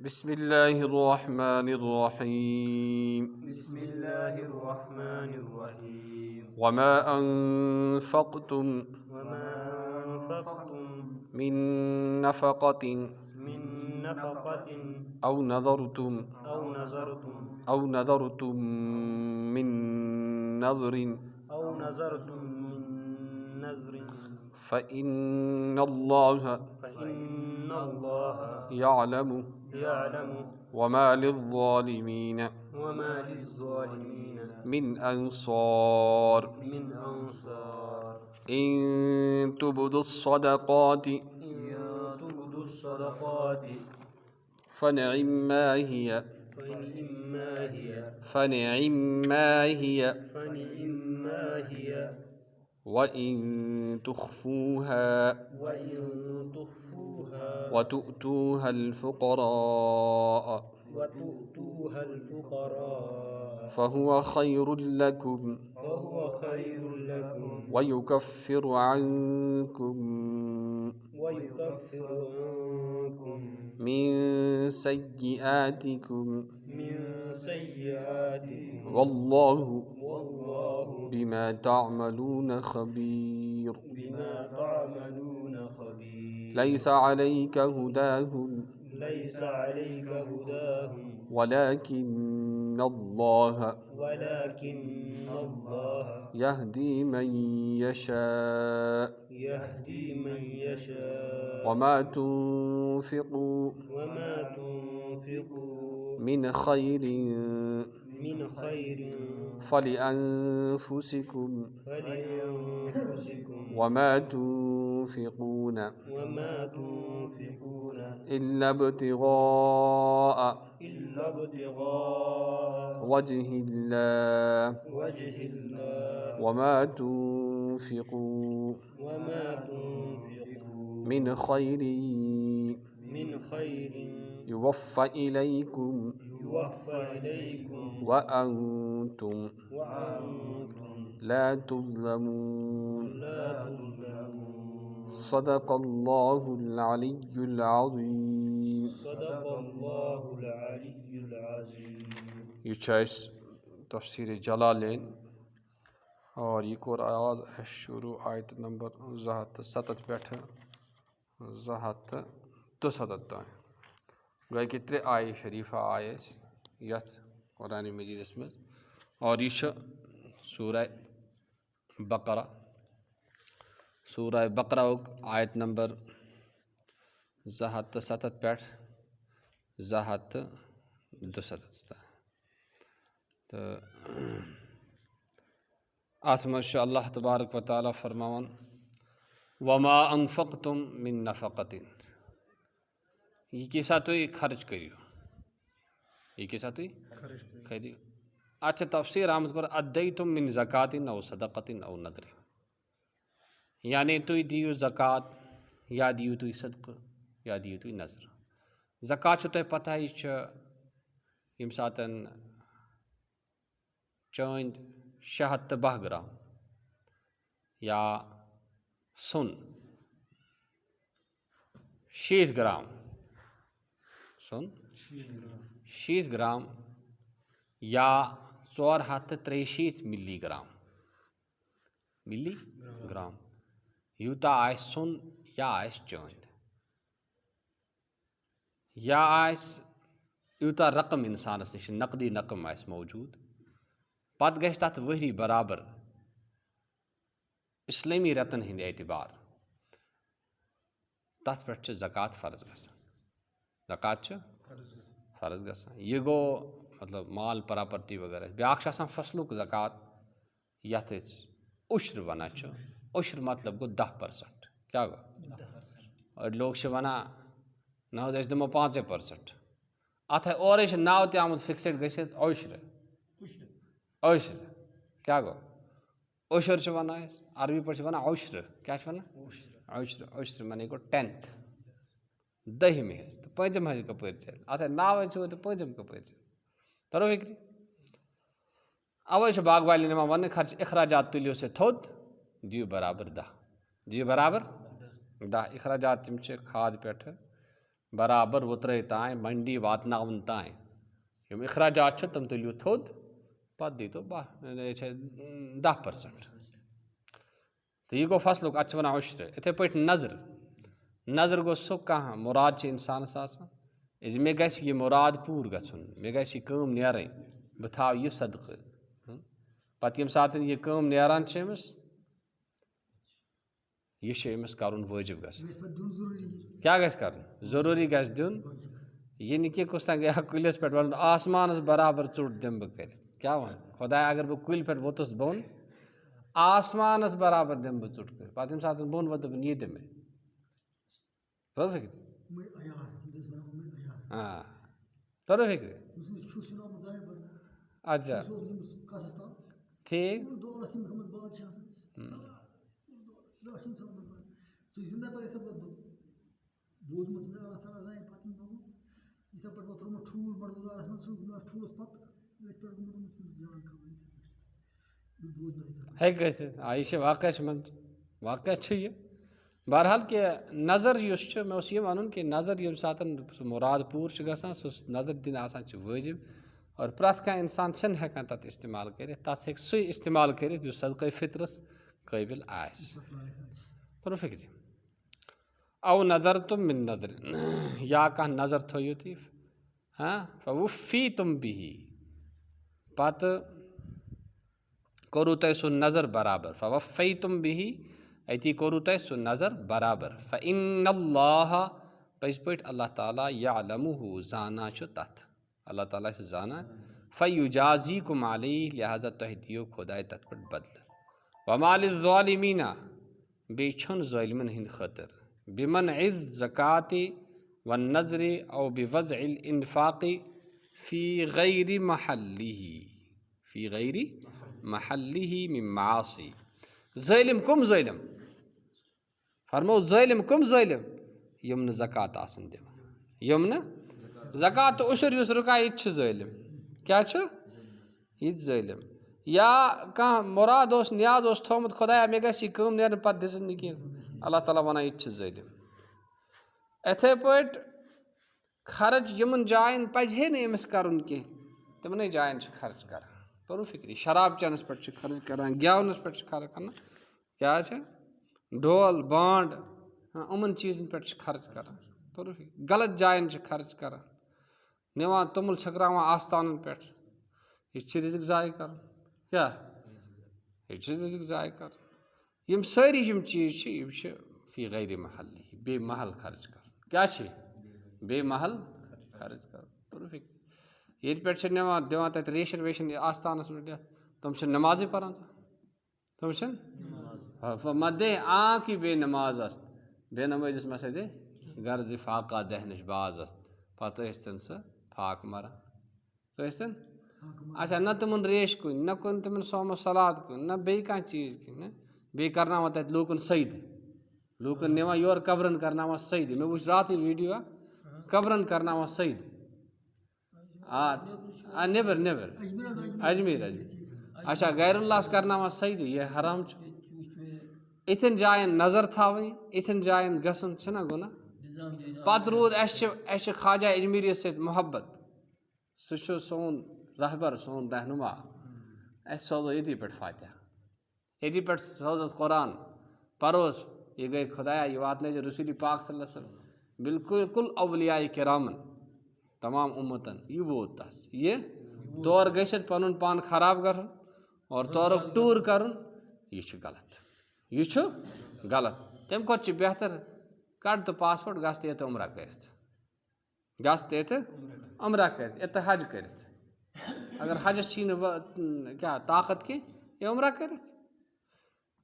बिस्मिल्लाहिर्रहमानिर्रहीम। बिस्मिल्लाहिर्रहमानिर्रहीम। वमा अनफ़क़्तुम वमा अनफ़क़्तुम मिन नफ़क़तिन मिन नफ़क़तिन औ नज़रतुम औ औ नज़रतुम मिन नज़रिन नज़रतुम मिन नज़रिन फ़इन्नल्लाह फ़इन्नल्लाह यअलमु यअलमु वमा लिज़्ज़ालिमीन वमा लिज़्ज़ालिमीन मिन अंसार। मिन अंसार। इन तुब्दुस्सदक़ाति इन तुब्दुस्सदक़ाति फ़निअम्मा हिय फ़निअम्मा हिय फ़निअम्मा हिय फ़निअम्मा हिय वइन तुख़्फ़ूहा वइन तुख़्फ़ूहा वतु'तूहल फ़ुक़राअ वतु'तूहल फ़ुक़राअ फ़हुव ख़ैरुल लकुम फ़हुव ख़ैरुल लकुम वयुकफ़्फ़िरु अन्कुम वयुकफ़्फ़िरु अन्कुम मिन सय्यिआतिकुम मिन सय्यिआतिकुम वल्लाहु वल्लाहु बिमा तअमलून ख़बीर। बिमा तअमलून ख़बीर। लैसा अलैका हुदाहुम लैसा अलैका हुदाहुम वलाकिन्नल्लाह वलाकिन्नल्लाह यहदी मन यशा यहदी मन यशा वमा तुन्फ़िक़ू वमा तुन्फ़िक़ू मिन खैरिन मिन खैरिन फ़लिअन्फ़ुसिकुम फ़लिअन्फ़ुसिकुम वमा तुन्फ़िक़ून वमा तुन्फ़िक़ून इल्ला इब्तिग़ाअ इल्ला इब्तिग़ाअ वजहिल्लाह वजहिल्लाह वमा तुन्फ़िक़ू वमा तुन्फ़िक़ू मिन खैरिन युवफ़्फ़ा इलैकुम युवफ़्फ़ा इलैकुम व अंतुम ला तुज़्लमून। ला तुज़्लमून। सदक़ल्लाहुल अलिय्युल अज़ीम। सदक़ल्लाहुल अलिय्युल अज़ीम। ये चॉइस तफ़सीर जलालैन और ये कोर आवाज़ शुरू आयत नंबर 207 पेठ 272 तान गई कि 3 आय शरीफा आय यथ कुरान मजीद में और यह सूरह बकरा आयत नंबर 207 पेठ 272 तान तो अत मज अल्लाह तबारक व तआला फरमावन वमा अनफ़क़्तुम मिन नफ़क़तिन यह कैसा तुम खर्च करियो यह कैसा तुम खरियो। अच्छा तफसीर आमद कर अद्दैतुम मिन ज़कातिन औ सदक़तिन औ नदरिन यानी तुम दियो ज़कात या दियो तुम सदक़ या दियो तुम नज़र। ज़कात तुम पता ही यम सातन चंद 6 ग्राम या सुन 60 ग्राम सुन 60 ग्राम या 463 मिलीग्राम यूता आय सुन या आय चंद या आय यूता रकम इंसानस नश नकदी रकम आय मौजूद पत गस तथ वहरी बराबर इस्लामी रतन हिंद एतबार तथ पे ज़कात फ़र्ज गसान ज़कात फ़र्ज गसान। यह गो मतलब माल प्रॉपर्टी वगैरह ब्याक फसलुक ज़कात यथ उश्र वना उश्र मतलब गो 10%। क्या गो और लोग वना न दिमो 5% अत और नाव तमुत फिक्सड गसित उश्र क्या गो उश्र वना अरबी पे वना उश्र क्या वना उश्र माने गो 10th 10 तो 5 कपर चल अत नाव तो 5 कपर चल तरो फिक्री अवे बाग वाली वन खर्च अखराजात तुलियो से थोद दियो बराबर 10 अखराजात तम खाद पे बराबर वुतरे ताएं मंडी वातनावन ताएं यम अखराजात छ तम तुलियो थोद पत दी तो 10%। तो यह गो फसलुक अत वन उश्र इथे पे नजर गो सो कह मुराद इंसानस मे गस यह मुराद पूर गन मे गस यह काम नेरन बह थाव यह सदक़ पत यम सात यह काम नेरान यह करन वाजिब गस क्या गस कर जरूरी गस दिन यह नी कि कुछ गया कुलिस पे वन आसमानस बराबर चुट दिम बह कर क्या वन खुदा अगर बह कुल पे वोतुस बोन आसमानस बराबर दिम बह चुट कर पत यम सात बोन वो दोपन यह दिमे तो फिक्र हाँ तो फिक्र अच्छा ठीक है कैसे आयशे वाक़ मन वाक़ यह बहरहाल कि नज़र मे ये वन कि नज़र यम सात मुराद पूर गसान सह नज़र दिन वाजिब और प्रथ कह इंसान हेकान तथ इस्तेमाल कर तथ हे सु इस्तेमाल कर सदक़ फित्रस काबिल तो फिक्र औ नज़र तुम मिन नज़र या कह नज़र थो तुम हाँ फवफ़ी तुम बिही पत करू तह सह नज़र बराबर फवफ़ी तुम बिही अति करू तह सह नज़र बराबर फ़इन्नल्लाह पज़ पे अल्लाह ताला यअलमुहु जाना तथ अल्लाह ताला से जाना फ़युजाज़ीकुम अलैहि लिहाजा तह दियो खुदाए तथ पे बदल वमा लिज़्ज़ालिमीना बेछुन ज़ालिमन हिंद खतर बिमनइज़ ज़काति वन नज़रि औ बिवज़इल इन्फ़ाक़ि फ़ी गैरि महल्लिही मिन मासी ज़ालिम कुम ज़ालिम फरमो ज़ालिम कुम ज़ालिम यम न ज़कात आसन दिवान यम न ज़कात उशर युस रुका यह ज़ालिम क्या यह ज़ालिम या कह मुराद नियाज थोमुत खुदाया मे गस यह काम नेरन पत दिस न कह अल्लाह ताला वन यह ज़ालिम इथे पे खर्च यमन जायन पहे न अमिस करन कह तमन जायन खर्च कर तोरू फिक्री शराब चनस पे खर्च करान गेवनस पे खर्च करना क्या ढोल बांड उमन चीज़न पे खर्च करान तोरू फिक्र गलत जायन खर्च करान निवान तुमुल छकरावान आस्थान पे यह रिज़िक ज़ाय कर क्या यह रिज़िक ज़ाय कर यम सारी यम चीज़ फ़ी गैरि महल्ली बे महल खर्च कर क्या बे महल खर्च कर तोरू फिक्र ये पे निवान दिवान तथ रेशन वेशन आस्थानस पे तुम नमाज़े पान तुम मदे आ कि बे नमाज बे नमाजिस मस दे गर्ज फाका दहनश बाज पत सह फाक मरा तो अच्छा न तुम रेश कुन न कुन तुम सोमो सलाद कुन न बे कह चीज़ कि बे करना तथ लूकन सईद लूकन निवान योर कब्रन करना सईद मे वो रात वीडियो कब्रन करना सईद नेबर अजमेर अच्छा गैरुल्लाह करना सईद यह हराम इथन जायन नज़र थावन इथन जायन गसन गुना पत रूद ख्वाजा अजमेरियस सत मोहब्बत सह सोन रहबर सोन रहनुमा सोजो ये पे फातिहा ये पे सोजस कुरान परोस यह गई खुदाया यह वातन रसूल पाक सल्लल्लाहु अलैहि वसल्लम बिल्कुल अवलिया किरामन तमाम उम्मतन यह वोत तस ये तौर गसित पन पान खराब कर और तौरक टूर कर यह गलत तम खोत बेहतर कड़ तो पासपोर्ट गस तो उम्रा कर उम्रा कर हज कर अगर हजस क्या ताकत की ये उम्रा कर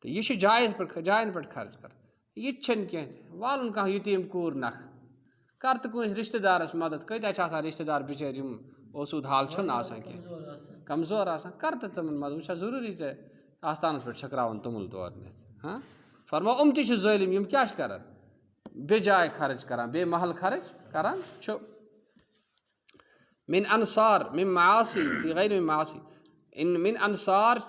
तो यह जायन पे खर्च कर यह कह वालन कह यतीम कूर नख कर तो कह रिश्तेदारस मदद कत्या रिश्तेदार बिचार ओसूद हाल कह कमजोर कर तो तम मदद वह जरूरी ऐ आस्थानस पे छकरावन तुमुल तौर नित हाँ फरमा ते ज़ालिम यम क्या कर बे जाय खर्च करान बे महल खर्च करान मिन अनसार मिन मासी फी गैर मासी इन मिन अनसार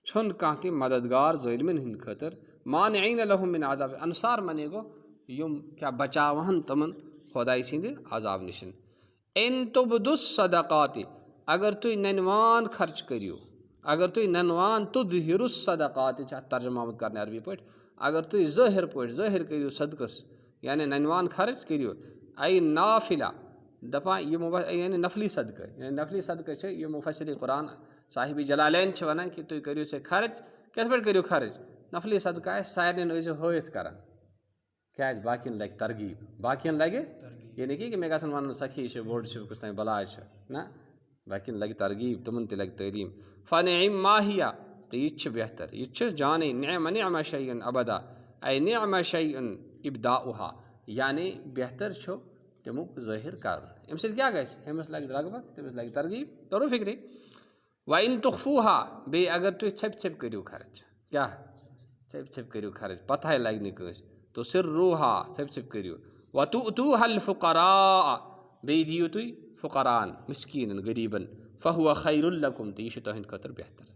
छुन कह मददगार ज़ालिमिन हिंद खतर मानिईन लहुम मिन आज़ाब अनसार मने गो यम क्या बचावहन तमन खुदाई सिंद अजाब निशन। इन तुबदुस सदकात अगर तुम ननवान खर्च करियो, अगर तुम ननवान तुदहिरुस सदकात तर्जुमा करने अरबी पे, अगर तुम ज़ाहिर करियो सदकस यानी ननवान खर्च करियो आई नाफिला दपा ये यानी नफली सदक़ यानी नफली सदक़ ये मुफस्सिर कुरान साहिब जलालैन वन कि तुम करियो से खर्च कस पे करियो खर्च नफली सदक़ सारे हयत कर क्या बाकी लगे तरगीब बाकी लगे ये नहीं कि मे ग वन सखी बोड़ कुछ तान बलाय ना बाकी लगे तरगीब तुमन लगे तलीम फ़निम माहिया तो यह बेहतर यह जान निअम शैअन अबदा ऐ निअम शैअन इब्दाउहा यानी बेहतर छो तमुक ज़ाहिर कर अम क्या गमस लगे रगबत तमिस लगे तरगीब तरो फिक्रे व इन तुखफूहा बे अगर तुम छप करियो खर्च क्या छप करियो खर्च पता लगे कस तो सिर्रूहा छप करियो व तू हल फ़ुक़रा बे दियो तुम फ़ुक़रान मिस्कीन गरीबन फ़हुव खैरुल लकुम तो यह तुहद खतर बेहतर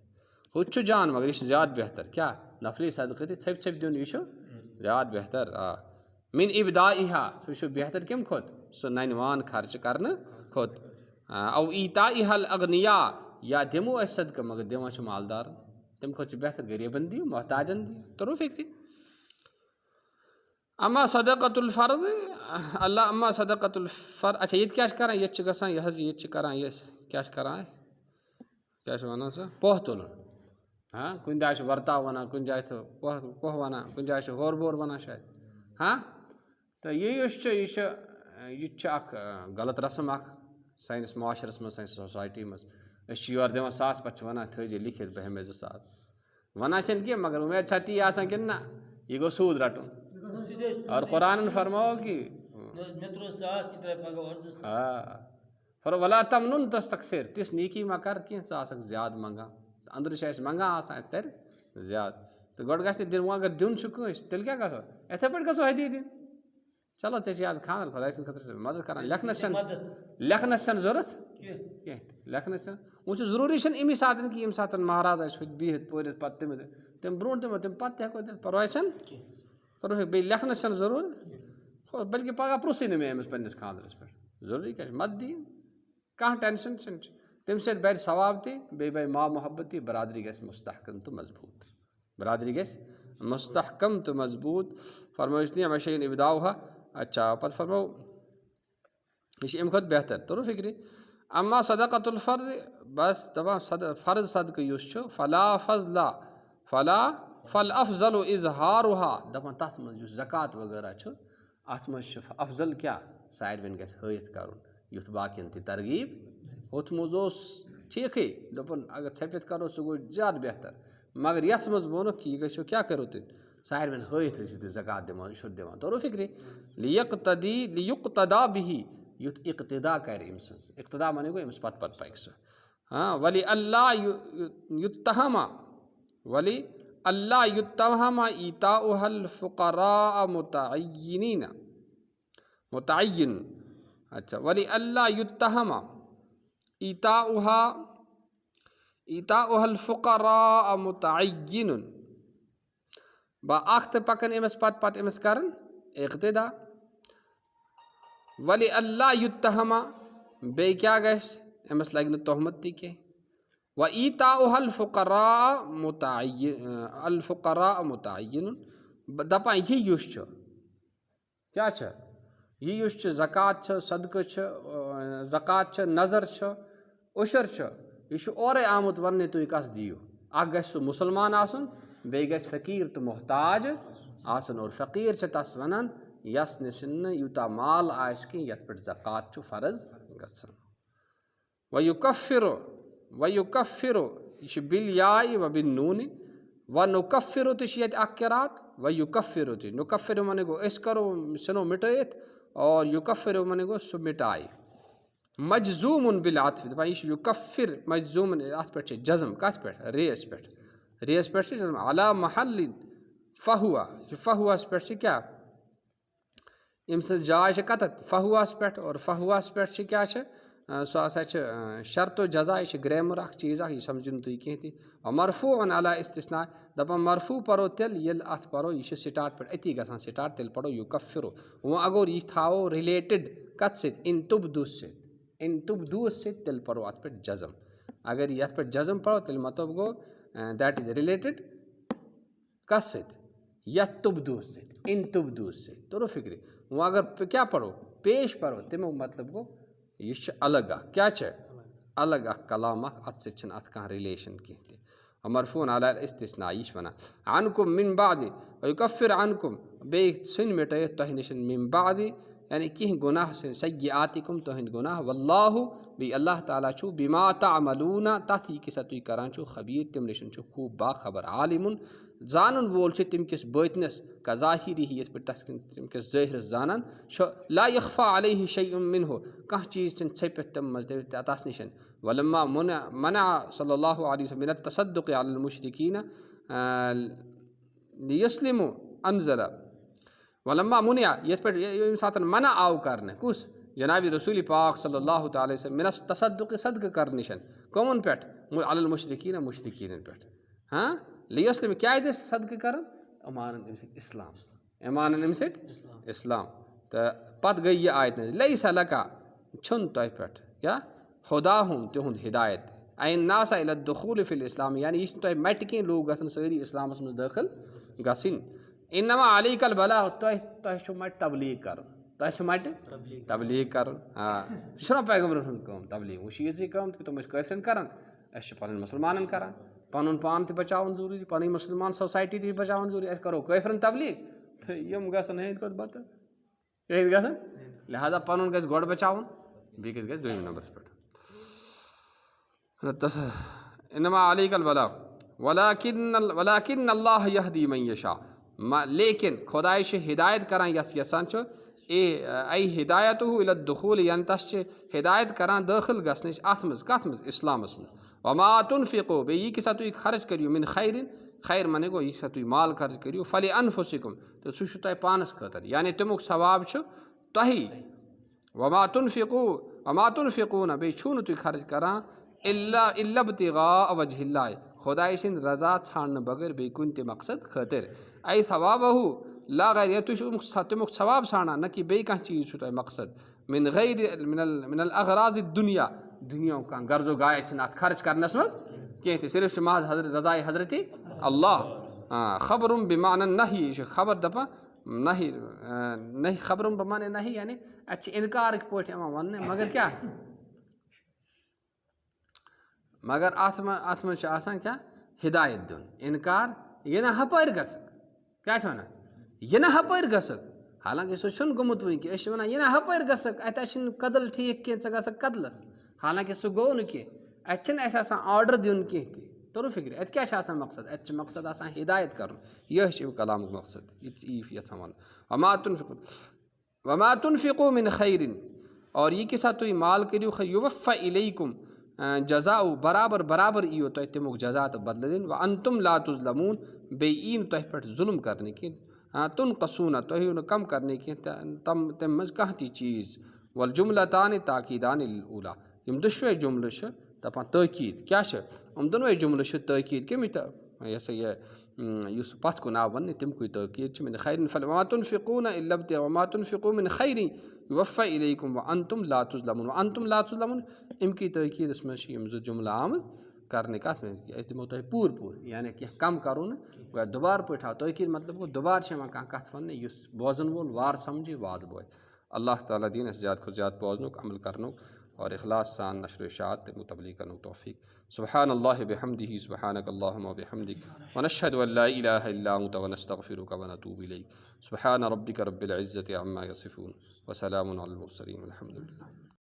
हु जान मगर यह ज़्यादा बेहतर क्या नफली सदक़ छप दिन यह ज़्यादा बेहतर मिन इब्दाइहा सह बेहतर कम खोत सह ननवान खर्च करने खोत औ ईताइहल अगनिया या दिमो अस सदक़ मगर दिवान मालदार तम खो बेहतर गरीबन दियो मोहताजन दियो तरो फिक्री अमा सदक़तुल फ़र्द अल्लाह अमा सदक़तुल फ़र्द अच्छा ये क्या कर ये गसान ये कर क्या कर क्या वन सह पोह तुल हाँ कुन जाए वर्ता वन कुन जाए पोह वन कुन जाए होर बोर वन शायद हाँ तो यह गलत रस्म सानिस माशरस मज सान सोसाइटी मज योर दिवान 100 पे वन थजे लिखित बह मे 200 वन कह मगर उमेद ती कि ना यह गो सूद रटुन और कुरान फरमाओ कि हाँ वला तमनुन तस्तक्सिर तिस नीकी मा कर कह ज्यादा मंगा अंदर मंगा तर ज्यादा तो गोड ग दिन अगर दिन तेल क्या गो इथे पे गो हदी दिन चलो आज खानर खुदा खतर मदद कर लेखनस जरूरत कह लेखनस वो जरूरी अमी सात कि ये सात महाराज बिहित पढ़ पे तम ब्रो तम पे हेको दिल परवाह पर बे लेखनस जरूरत बल्कि पगह प्रुस मे अमिस पन्निस खानरस पे जरूरी क्या मत दी कह टेंशन तम सत बर सवाब ते बर मा मोहब्बत बरादरी गस मुस्तहकम तो मजबूत बरादरी गस मुस्तहकम तो मजबूत फरमाइश निअम शैअन इब्दाउहा अच्छा पत फरमाओ यह अम खुद बेहतर तरो फिक्री अम्मा सदक़तुल फ़र्द बस दपा फ़र्ज सदक़ युस फला फजला फला फल अफजल इजहारुहा दपा तथ मज ज़कात वगैरह अत मज अफजल क्या सारवन गस हयत कर युथ बाकियन ति तरगीब हुथ मज ठीक दपन अगर छपित करो सह गो ज़्यादा बेहतर मगर यथ मज वोन कि यह गो क्या करो तुम सारवन हयत ज़कात दिवान शुद्ध दिवान तरो फिक्री लियुक्तदा बिही युथ इक्तदा कर इक्तदा माने गो अमिस पत पक सह हाँ वली अल्लाह युत्तहमा वली अल्लाह युत्तहमा ईताउहल फ़ुक़रा मुतअय्यिन अच्छा वली अल्लाह युत्तहमा ईताउहल फ़ुक़रा मुतअय्यिन बाख्त पकन अमिस पत अमिस करन इक्तदा वली अल्लाह युत्तहमा बे क्या गस अमिस लगे तोहमत ती के व ईताउहल फ़ुक़रा मुतअय्यिन दपा यह युस क्या यह युस ज़कात सदक़ ज़कात नज़र उशर यह और आमुत वन तुम कस दियो गस मुसलमान आसन बे गस फ़कीर तो मोहताज आसन और फ़कीर तस वन यस निश यूता माल आस कि ये पे ज़कात फ़र्ज गसन वयुकफ़िरो यह बिलयाई व बिन नून व नुकफ़िरो तो अक्रात वयुकफ़िरो तो नुकफ़िरो मने गो इस करो सनो मिटयत और युकफ़िरो मने गो सु मिटाई मजजूम बिल आतफ़ यह युकफ़िर मजजूम अत पे जज़म कत पे रेस पे जज़म अला महल फ़हुआ फ़हुआस पे क्या अम जाय कत फ़हुआस पे और फ़हुआस पे क्या सो हसा शर्तो जजा यह ग्रामर चीज़ यह समझो तुम कह मरफू अला इस्तिस्ना दपान मरफू परो तेल ये अत परो यह स्टार्ट पे अति ग स्टार्ट तेल पढ़ो यू कफिरो वो अगर यह थो रिलेटेड कत इन तुबदूस तेल पढ़ो अत पे जज़म अगर ये पे जज़म पढ़ो तेल मतलब गो दैट इज़ रिलेटेड कस तुबदूस इन तुबदूस तरो फिक्र वो अगर क्या पढ़ो पेश पढ़ो तमो मतलब गो यह अलग क्या अलग कलाम अत अत कह रिलेशन कह मरफून अला इस्तिस्ना यह वन अनकुम मिन बाद युकफ्फिर अनकुम बे सुन मिटे तह नश मिन बाद यानी कह गुनाह सय्यातिकुम तुहंद गुनाह वल्लाहु बे अल्लाह ताला छु बिमा तअमलूना तथ यह किसा तुम करान छु खबीर तम नश छु खूब बाखबर आलिमुन जानन वोल तम किस बतनस का ज़ाहिरी ये पे तम किस ज़ाहिर जानन ला यख्फा अलैहि शैउन मिन्हु कह चीज़ छपित तम मज तस नश वलम्मा मना सल्लल्लाहु अलैहि वसल्लम मिन तसद्दुक़ अलल मुशरिकीन लियस्लिमु अनज़ला वलम्मा मुनिया ये पे साथ मना आव करने कुस जनाब रसूल पाक सल्लल्लाहु अलैहि वसल्लम मिन तसद्दुक़ सदक़ कर निशन कौन पे अलल मुशरिकीन पे हाँ लियस्लिम क्या सदक़ कर अमान इस्लाम ईमान इस्लाम तो पत गई यह आयत लैस लका छुन तह पे क्या हुदाहुम तिहुंद हिदायत अन नासा इला दुखूल फिल इस्लाम यानी यह तह मट कह लोग गसन सारी इस्लामस मज दाखिल गसिन इन्नमा अलैकल बलाग तह मट तबलीग कर तह मट तबलीग कर हाँ शुरू पैगम्बर कम तबलीग वो चीज़ कम तुम काफिरन कर पन मुसलमान कर पन पान त बचावन जरूरी पन मुसलमान सोसाइटी ती बचावन जरूरी करो काफिरन तबलीग तो यम गसन हंद कत बत गसन लिहाजा पन गज गोड़ बचावन बेकिस गज दोम नंबर पे इन्नमा अलैकल बलाग वलाकिन अल्लाह यहदी मन यशा लेकिन खुदाय हिदायत करान यस यसान ऐ हिदायत इला दुखूल यानी तस हिदायत करान दाखिल गसन अत मज कत मज इस्लामस मज वमा तुनफिको बे यह किसा तुम खर्च करियो मिन खैरिन खैर मने गो यह तुम माल खर्च करियो फली अनफुसिकुम तो सह तुह पानस खतर यानी तमुक सवाब तही वमा तुनफिकून बे छू तुम खर्च करान इल्ला इब्तिगा वजहिल्लाह खुदाय सिंद रजा छान बगैर बे कुन ते मकसद खतर ऐ सवाबहु ला गैर तमुक सवाब छाना न कि बे कह चीज़ तुह मकसद मिन गैर मिनल अगराज दुनिया दुनिया का गर्जो गाय अत खर्च करनस मज कह सिर्फ महज रजाए हजरत अल्लाह खबरुम बिमान नही खबर दपा नही नही खबरुम बमान नही यानी अच्छे इनकार पे वन मगर क्या मगर अत मे क्या हिदायत दिन इनकार यह ना हपर ग क्या वन यह ना हपर ग हालांकि सह गुमुत वन कि वन यह ना हपर ग अत कदल ठीक कह ग कदलस हालांकि सह गो न कह अत आर्डर दिन कह तरो फिक्र अत क्या मकसद अत मकसद हिदायत कर यह कलाम मकसद यह वन वमा तुनफिकू मिन खैरिन और यह किसा तुम माल करियो युवफ़ा इलैकुम जज़ाउ बराबर बराबर इो तह तमुक जजा तो बदल दिन व अंतुम ला तुज़लमून बे तह पे जुल्म करने की तुन कसूना तुम कम करने की तम मज कह ती चीज़ वल जुमलतान ताकीदान उला यम दुशवे जुमल दपान तकीद क्या दोनों जुमल तकीद कमित यह पथ कुन आव वन तमक तकीद मिन खैरिन वमा तुनफिकून इल्ला वमा तुनफिकू मिन खैरिन युवफ़ा इलैकुम व अंतुम ला तुज़लमून व अंतुम ला तुज़लमून इनकी तकीद मज जुमला आमद करने कत दिमो तुह पूर पूर यानी कह कम करो न दुबार पे आओ तकीद मतलब गो दुबार कह कत वन बोजन वोल वार समझे वाज बोय अल्लाह ताला दीन ज़्यादा खुद ज़्यादा बोजन अमल करनो और इखलास सान नशर इशाअत तबलीग करनो तौफीक सुब्हानल्लाहि बिहम्दिही सुब्हानकल्लाहुम्मा बिहम्दिक व नशहदु अल्ला इलाहा इल्ला अंता व नस्तगफिरुका व नतूबु इलैक सुब्हान रब्बिका रब्बिल इज्जति अम्मा यसिफून व सलामुन अलल मुरसलीन वल्हम्दुलिल्लाह।